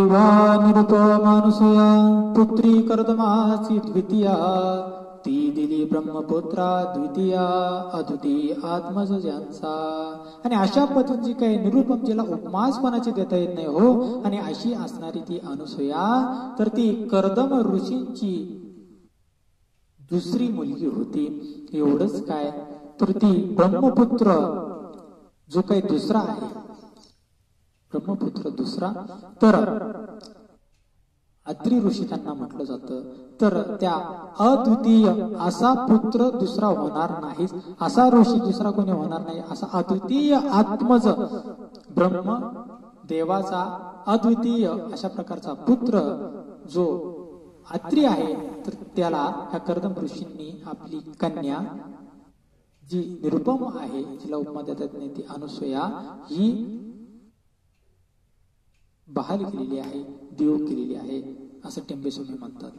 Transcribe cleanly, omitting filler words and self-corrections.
देवा निरुपमानुसया पुत्री कर्दमाची द्वितीया ती दिली ब्रह्मपुत्रा द्वितीया अद्वितीय आत्मज ज्यांचा. आणि अशा पद्धतीची काही निरुपम जिला उपमास कोणाची देता येत नाही हो. आणि अशी असणारी ती अनुसूया तर ती कर्दम ऋषींची दुसरी मुलगी होती. एवढंच काय तर ती ब्रह्मपुत्र जो काही दुसरा आहे ब्रह्मपुत्र दुसरा तर अत्रि ऋषी त्यांना म्हटलं जातं. तर त्या अद्वितीय असा पुत्र दुसरा होणार नाही, असा ऋषी दुसरा कोणी होणार नाही, असा अद्वितीय आत्मज ब्रह्म देवाचा अद्वितीय अशा प्रकारचा पुत्र जो अत्रि आहे तर त्याला ह्या कर्दम ऋषींनी आपली कन्या जी निरुपम आहे जिला उपमा देतात नाही ती अनुसूया ही बहाल केलेली आहे, देव केलेली आहे असं टेंबेस्वामी म्हणतात.